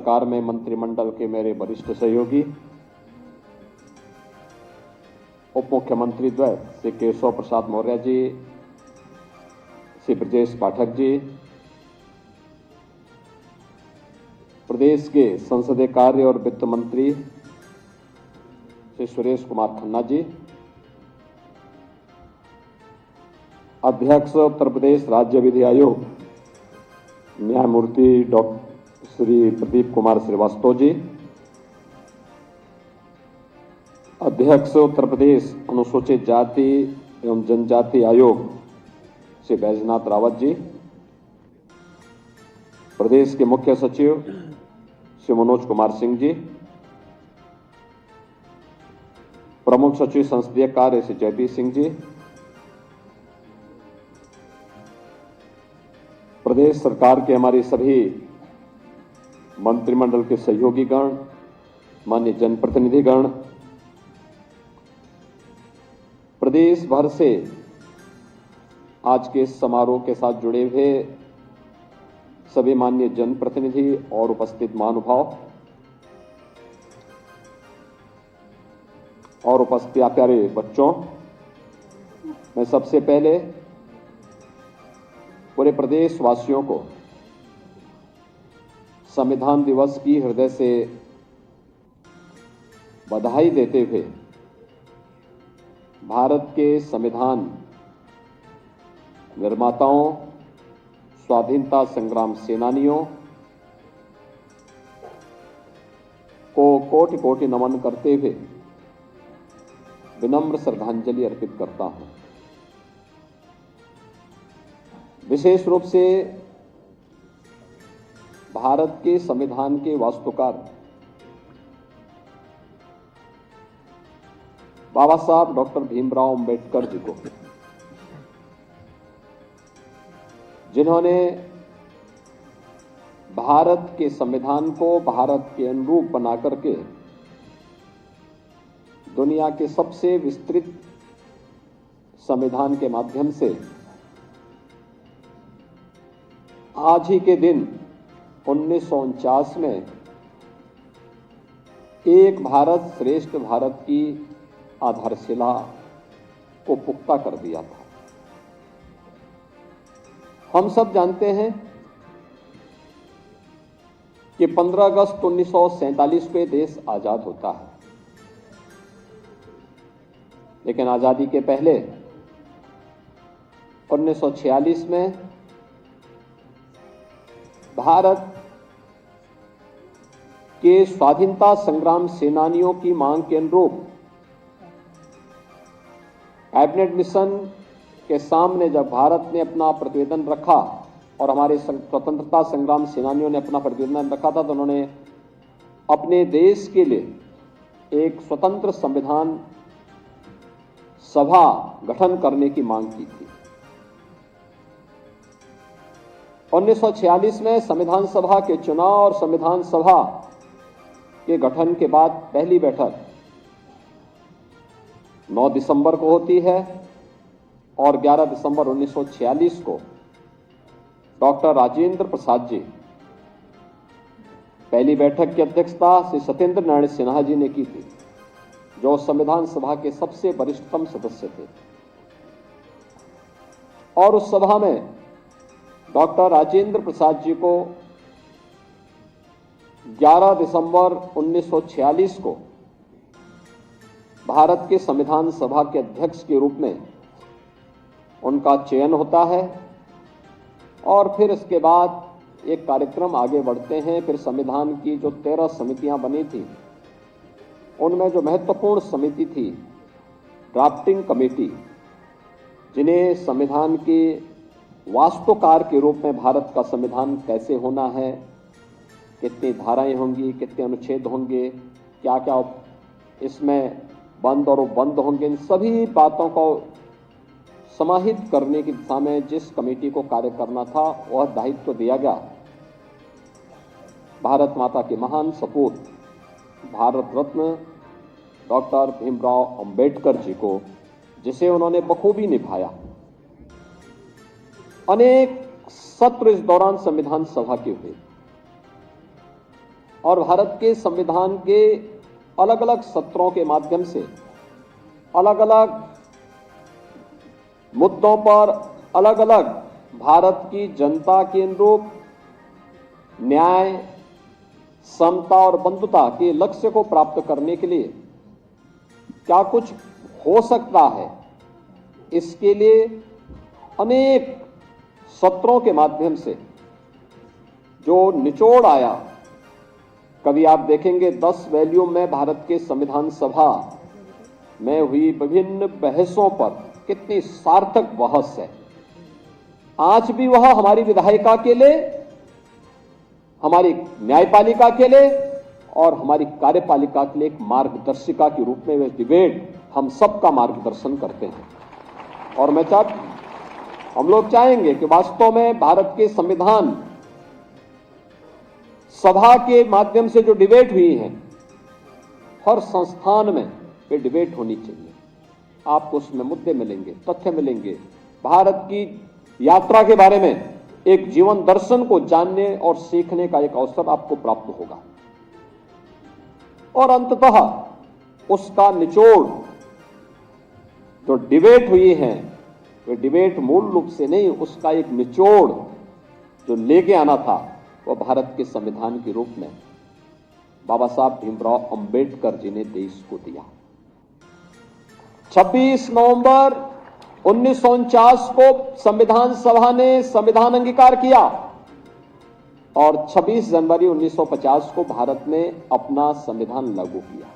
सरकार में मंत्रिमंडल के मेरे वरिष्ठ सहयोगी, उप मुख्यमंत्री द्वय श्री केशव प्रसाद मौर्य जी, श्री ब्रजेश पाठक जी, प्रदेश के संसदीय कार्य और वित्त मंत्री श्री सुरेश कुमार खन्ना जी, अध्यक्ष उत्तर प्रदेश राज्य विधि आयोग न्यायमूर्ति डॉक्टर श्री प्रदीप कुमार श्रीवास्तव जी, अध्यक्ष उत्तर प्रदेश अनुसूचित जाति एवं जनजाति आयोग श्री बैजनाथ रावत जी, प्रदेश के मुख्य सचिव श्री मनोज कुमार सिंह जी, प्रमुख सचिव संसदीय कार्य श्री जयदीप सिंह जी, प्रदेश सरकार के हमारे सभी मंत्रिमंडल के सहयोगी गण, माननीय जनप्रतिनिधिगण, प्रदेश भर से आज के इस समारोह के साथ जुड़े हुए सभी माननीय जनप्रतिनिधि और उपस्थित महानुभाव और उपस्थित प्यारे बच्चों, मैं सबसे पहले पूरे प्रदेश वासियों को संविधान दिवस की हृदय से बधाई देते हुए भारत के संविधान निर्माताओं, स्वाधीनता संग्राम सेनानियों को कोटि कोटि नमन करते हुए विनम्र श्रद्धांजलि अर्पित करता हूं। विशेष रूप से भारत के संविधान के वास्तुकार बाबा साहब डॉक्टर भीमराव अंबेडकर जी को, जिन्होंने भारत के संविधान को भारत के अनुरूप बना करके दुनिया के सबसे विस्तृत संविधान के माध्यम से आज ही के दिन 1949 में एक भारत श्रेष्ठ भारत की आधारशिला को पुख्ता कर दिया था। हम सब जानते हैं कि 15 अगस्त 1947 को देश आजाद होता है, लेकिन आजादी के पहले 1946 में भारत के स्वाधीनता संग्राम सेनानियों की मांग के अनुरूप कैबिनेट मिशन के सामने जब भारत ने अपना प्रतिवेदन रखा और हमारे स्वतंत्रता संग्राम सेनानियों ने अपना प्रतिवेदन रखा था, तो उन्होंने अपने देश के लिए एक स्वतंत्र संविधान सभा गठन करने की मांग की थी। 1946 में संविधान सभा के चुनाव और संविधान सभा के गठन के बाद पहली बैठक 9 दिसंबर को होती है और 11 दिसंबर 1946 को डॉक्टर राजेंद्र प्रसाद जी पहली बैठक की अध्यक्षता श्री सत्येंद्र नारायण सिन्हा जी ने की थी, जो संविधान सभा के सबसे वरिष्ठतम सदस्य थे। और उस सभा में डॉक्टर राजेंद्र प्रसाद जी को 11 दिसंबर 1946 को भारत के संविधान सभा के अध्यक्ष के रूप में उनका चयन होता है और फिर इसके बाद एक कार्यक्रम आगे बढ़ते हैं। फिर संविधान की जो 13 समितियां बनी थी, उनमें जो महत्वपूर्ण समिति थी ड्राफ्टिंग कमेटी, जिन्हें संविधान के वास्तुकार के रूप में भारत का संविधान कैसे होना है, कितनी धाराएं होंगी, कितने अनुच्छेद होंगे, क्या क्या इसमें बंद और उपबंद होंगे, इन सभी बातों को समाहित करने की दिशा में जिस कमेटी को कार्य करना था, वह दायित्व दिया गया भारत माता के महान सपूत भारत रत्न डॉक्टर भीमराव अंबेडकर जी को, जिसे उन्होंने बखूबी निभाया। अनेक सत्र इस दौरान संविधान सभा के हुए और भारत के संविधान के अलग अलग सत्रों के माध्यम से अलग अलग मुद्दों पर अलग अलग भारत की जनता के अनुरूप न्याय, समता और बंधुता के लक्ष्य को प्राप्त करने के लिए क्या कुछ हो सकता है, इसके लिए अनेक सत्रों के माध्यम से जो निचोड़ आया, कभी आप देखेंगे 10 वॉल्यूम में भारत के संविधान सभा में हुई विभिन्न बहसों पर कितनी सार्थक बहस है। आज भी वह हमारी विधायिका के लिए, हमारी न्यायपालिका के लिए और हमारी कार्यपालिका के लिए एक मार्गदर्शिका के रूप में वे डिबेट हम सबका मार्गदर्शन करते हैं। और हम लोग चाहेंगे कि वास्तव में भारत के संविधान सभा के माध्यम से जो डिबेट हुई है, हर संस्थान में ये डिबेट होनी चाहिए। आपको उसमें मुद्दे मिलेंगे, तथ्य मिलेंगे, भारत की यात्रा के बारे में एक जीवन दर्शन को जानने और सीखने का एक अवसर आपको प्राप्त होगा। और अंततः उसका निचोड़ जो डिबेट हुई है, वे डिबेट मूल रूप से नहीं, उसका एक निचोड़ जो लेके आना था वह भारत के संविधान के रूप में बाबा साहब भीमराव अंबेडकर जी ने देश को दिया। 26 नवंबर 1949 को संविधान सभा ने संविधान अंगीकार किया और 26 जनवरी 1950 को भारत ने अपना संविधान लागू किया।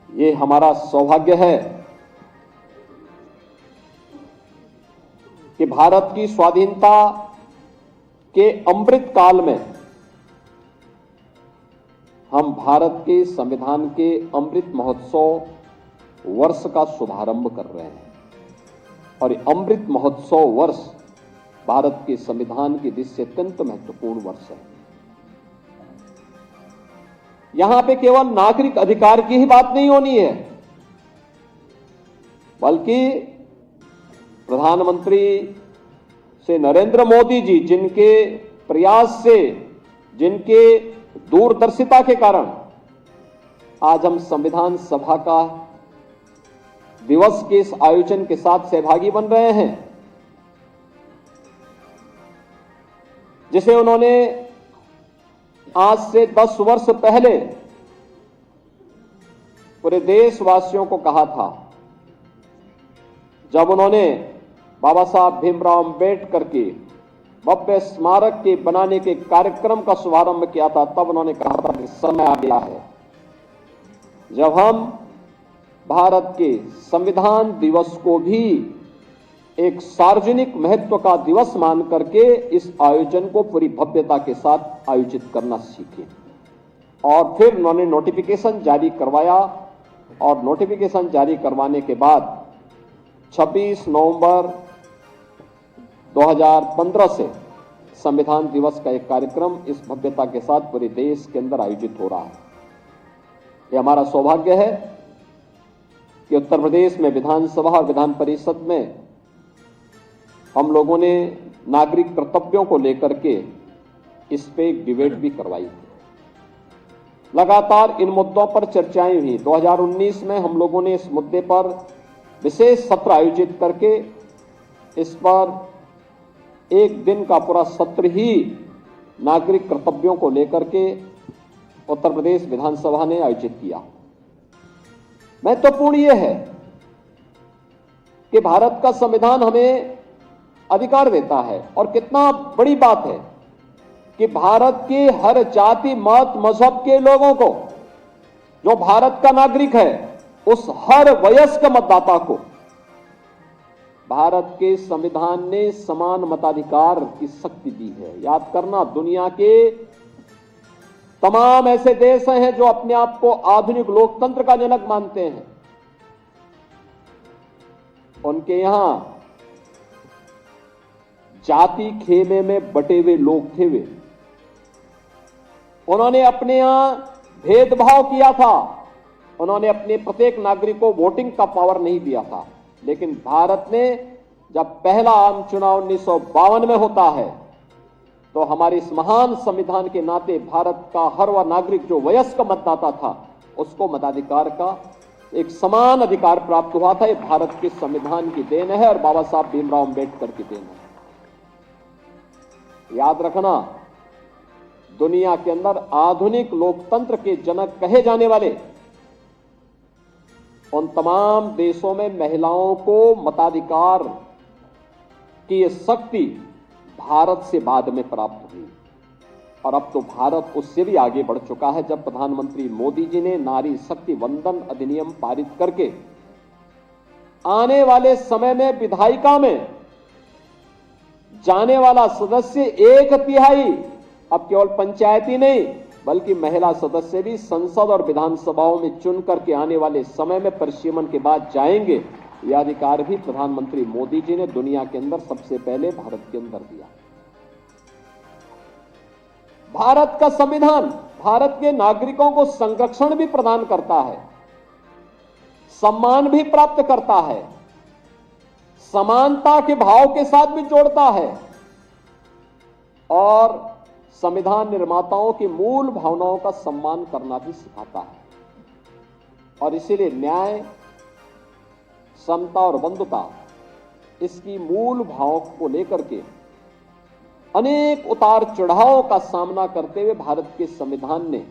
ये हमारा सौभाग्य है कि भारत की स्वाधीनता के अमृत काल में हम भारत के संविधान के अमृत महोत्सव वर्ष का शुभारंभ कर रहे हैं। और ये अमृत महोत्सव वर्ष भारत के संविधान की दृष्टि से अत्यंत महत्वपूर्ण वर्ष है। यहां पे केवल नागरिक अधिकार की ही बात नहीं होनी है, बल्कि प्रधानमंत्री से नरेंद्र मोदी जी जिनके प्रयास से, जिनके दूरदर्शिता के कारण आज हम संविधान सभा का दिवस के इस आयोजन के साथ सहभागी बन रहे हैं, जिसे उन्होंने आज से 10 वर्ष पहले पूरे देशवासियों को कहा था, जब उन्होंने बाबा साहब भीमराव अंबेडकर के भव्य स्मारक के बनाने के कार्यक्रम का शुभारंभ किया था। तब उन्होंने कहा था कि समय आ गया है जब हम भारत के संविधान दिवस को भी एक सार्वजनिक महत्व का दिवस मान करके इस आयोजन को पूरी भव्यता के साथ आयोजित करना सीखें। और फिर उन्होंने नोटिफिकेशन जारी करवाया और नोटिफिकेशन जारी करवाने के बाद 26 नवंबर 2015 से संविधान दिवस का एक कार्यक्रम इस भव्यता के साथ पूरे देश के अंदर आयोजित हो रहा है। यह हमारा सौभाग्य है कि उत्तर प्रदेश में विधानसभा और विधान परिषद में हम लोगों ने नागरिक कर्तव्यों को लेकर के इस पे एक डिबेट भी करवाई। लगातार इन मुद्दों पर चर्चाएं हुई। 2019 में हम लोगों ने इस मुद्दे पर विशेष सत्र आयोजित करके इस पर एक दिन का पूरा सत्र ही नागरिक कर्तव्यों को लेकर के उत्तर प्रदेश विधानसभा ने आयोजित किया। महत्वपूर्ण यह है कि भारत का संविधान हमें अधिकार देता है, और कितना बड़ी बात है कि भारत के हर जाति, मत, मजहब के लोगों को, जो भारत का नागरिक है, उस हर वयस्क मतदाता को भारत के संविधान ने समान मताधिकार की शक्ति दी है। याद करना, दुनिया के तमाम ऐसे देश हैं जो अपने आप को आधुनिक लोकतंत्र का जनक मानते हैं, उनके यहां जाति खेमे में बटे हुए लोग थे। वे उन्होंने अपने यहां भेदभाव किया था, उन्होंने अपने प्रत्येक नागरिक को वोटिंग का पावर नहीं दिया था। लेकिन भारत ने जब पहला आम चुनाव 1952 में होता है तो हमारे इस महान संविधान के नाते भारत का हर वह नागरिक जो वयस्क मतदाता था उसको मताधिकार का एक समान अधिकार प्राप्त हुआ था। ये भारत के संविधान की देन है और बाबा साहब भीमराव अंबेडकर की देन है। याद रखना, दुनिया के अंदर आधुनिक लोकतंत्र के जनक कहे जाने वाले उन तमाम देशों में महिलाओं को मताधिकार की ये शक्ति भारत से बाद में प्राप्त हुई और अब तो भारत उससे भी आगे बढ़ चुका है। जब प्रधानमंत्री मोदी जी ने नारी शक्ति वंदन अधिनियम पारित करके आने वाले समय में विधायिका में जाने वाला सदस्य 1/3 अब केवल पंचायती नहीं बल्कि महिला सदस्य भी संसद और विधानसभाओं में चुन करके आने वाले समय में परिसीमन के बाद जाएंगे। यह अधिकार भी प्रधानमंत्री मोदी जी ने दुनिया के अंदर सबसे पहले भारत के अंदर दिया। भारत का संविधान भारत के नागरिकों को संरक्षण भी प्रदान करता है, सम्मान भी प्राप्त करता है, समानता के भाव के साथ भी जोड़ता है और संविधान निर्माताओं की मूल भावनाओं का सम्मान करना भी सिखाता है। और इसीलिए न्याय, समता और बंधुता इसकी मूल भावों को लेकर के अनेक उतार चढ़ावों का सामना करते हुए भारत के संविधान ने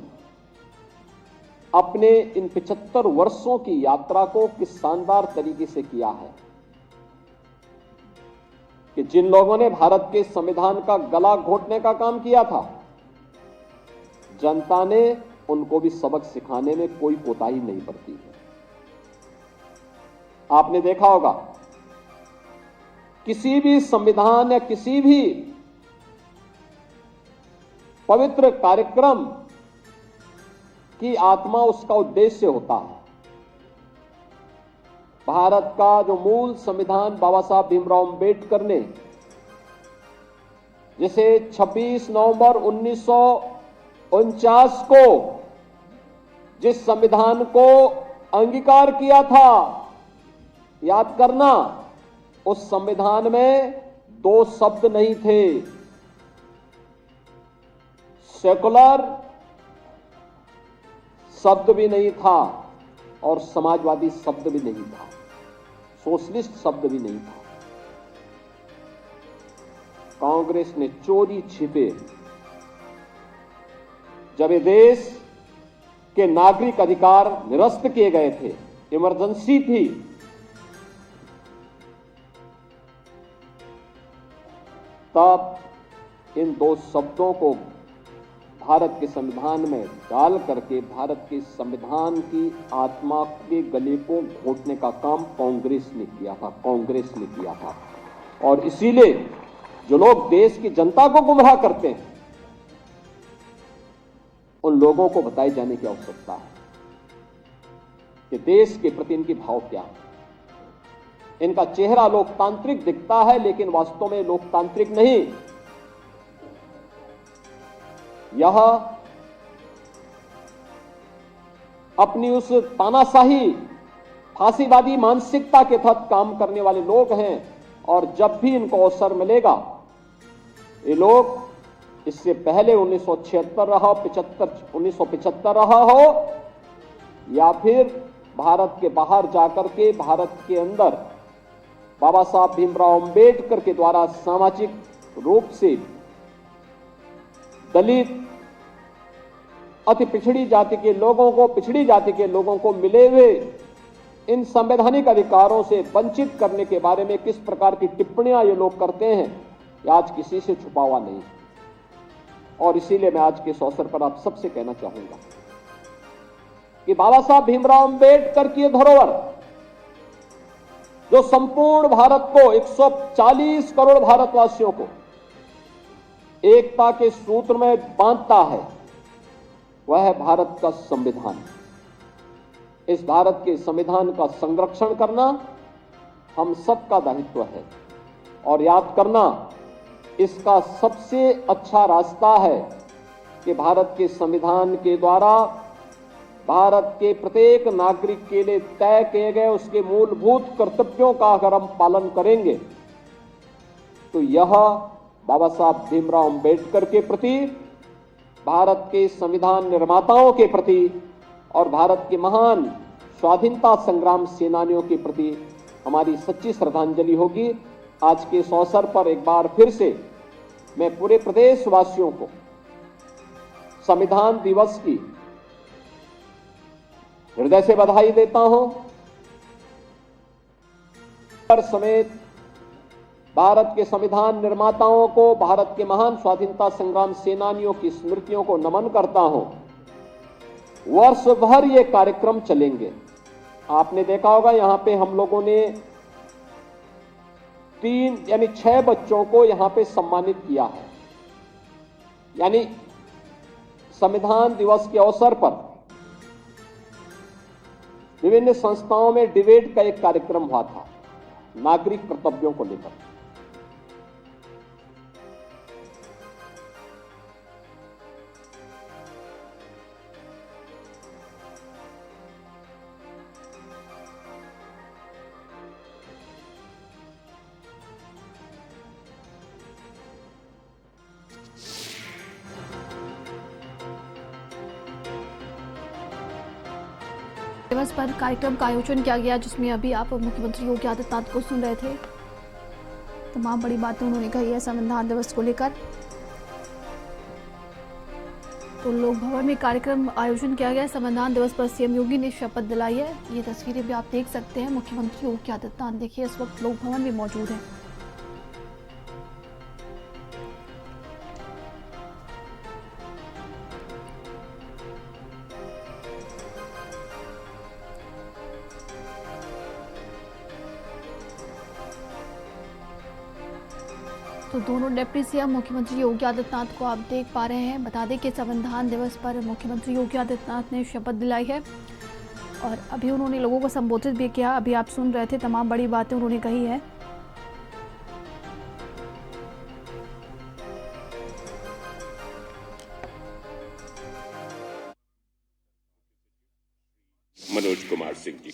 अपने इन 75 वर्षों की यात्रा को किस शानदार तरीके से किया है कि जिन लोगों ने भारत के संविधान का गला घोटने का काम किया था, जनता ने उनको भी सबक सिखाने में कोई कोताही नहीं बरती है। आपने देखा होगा किसी भी संविधान या किसी भी पवित्र कार्यक्रम की आत्मा उसका उद्देश्य होता है। भारत का जो मूल संविधान बाबा साहब भीमराव अंबेडकर ने जिसे 26 नवंबर 1949 को जिस संविधान को अंगीकार किया था, याद करना, उस संविधान में 2 शब्द नहीं थे, सेकुलर शब्द भी नहीं था और समाजवादी शब्द भी नहीं था, सोशलिस्ट शब्द भी नहीं था। कांग्रेस ने चोरी छिपे जब ये देश के नागरिक अधिकार निरस्त किए गए थे, इमरजेंसी थी, तब इन 2 शब्दों को भारत के संविधान में डाल करके भारत के संविधान की आत्मा के गले को घोटने का काम कांग्रेस ने किया था। और इसीलिए जो लोग देश की जनता को गुमराह करते हैं, उन लोगों को बताए जाने की आवश्यकता है कि देश के प्रति इनकी भाव क्या है। इनका चेहरा लोकतांत्रिक दिखता है लेकिन वास्तव में लोकतांत्रिक नहीं, यह अपनी उस तानाशाही फांसीवादी मानसिकता के तहत काम करने वाले लोग हैं। और जब भी इनको अवसर मिलेगा, ये लोग इससे पहले 1976 रहा, 1975 रहा हो या फिर भारत के बाहर जाकर के भारत के अंदर बाबा साहब भीमराव अंबेडकर के द्वारा सामाजिक रूप से दलित, अति पिछड़ी जाति के लोगों को मिले हुए इन संवैधानिक अधिकारों से वंचित करने के बारे में किस प्रकार की टिप्पणियां ये लोग करते हैं, ये आज किसी से छुपा हुआ नहीं। और इसीलिए मैं आज के इस अवसर पर आप सबसे कहना चाहूंगा कि बाबा साहब भीमराव अंबेडकर की धरोहर जो संपूर्ण भारत को, 140 करोड़ भारतवासियों को एकता के सूत्र में बांधता है, वह है भारत का संविधान। इस भारत के संविधान का संरक्षण करना हम सबका दायित्व है। और याद करना, इसका सबसे अच्छा रास्ता है कि भारत के संविधान के द्वारा भारत के प्रत्येक नागरिक के लिए तय किए गए उसके मूलभूत कर्तव्यों का अगर हम पालन करेंगे तो यह बाबा साहब भीमराव अंबेडकर के प्रति, भारत के संविधान निर्माताओं के प्रति और भारत के महान स्वाधीनता संग्राम सेनानियों के प्रति हमारी सच्ची श्रद्धांजलि होगी। आज के इस अवसर पर एक बार फिर से मैं पूरे प्रदेशवासियों को संविधान दिवस की हृदय से बधाई देता हूं। समेत भारत के संविधान निर्माताओं को, भारत के महान स्वाधीनता संग्राम सेनानियों की स्मृतियों को नमन करता हूं। वर्ष भर ये कार्यक्रम चलेंगे। आपने देखा होगा यहां पे हम लोगों ने 6 बच्चों को यहां पे सम्मानित किया है। यानी संविधान दिवस के अवसर पर विभिन्न संस्थाओं में डिबेट का एक कार्यक्रम हुआ था नागरिक कर्तव्यों को लेकर। दिवस पर कार्यक्रम का आयोजन किया गया, जिसमें अभी आप मुख्यमंत्री योगी आदित्यनाथ को सुन रहे थे। तमाम बड़ी बातें उन्होंने कही है संविधान दिवस को लेकर। तो लोक भवन में कार्यक्रम आयोजन किया गया। संविधान दिवस पर सीएम योगी ने शपथ दिलाई है। ये तस्वीरें भी आप देख सकते हैं। मुख्यमंत्री योगी आदित्यनाथ देखिए इस वक्त लोक भवन में मौजूद है। तो दोनों डिप्टी सीएम मुख्यमंत्री योगी आदित्यनाथ को आप देख पा रहे हैं। बता दें कि संविधान दिवस पर मुख्यमंत्री योगी आदित्यनाथ ने शपथ दिलाई है और अभी उन्होंने लोगों को संबोधित भी किया। अभी आप सुन रहे थे, तमाम बड़ी बातें उन्होंने कही है। मनोज कुमार सिंह जी।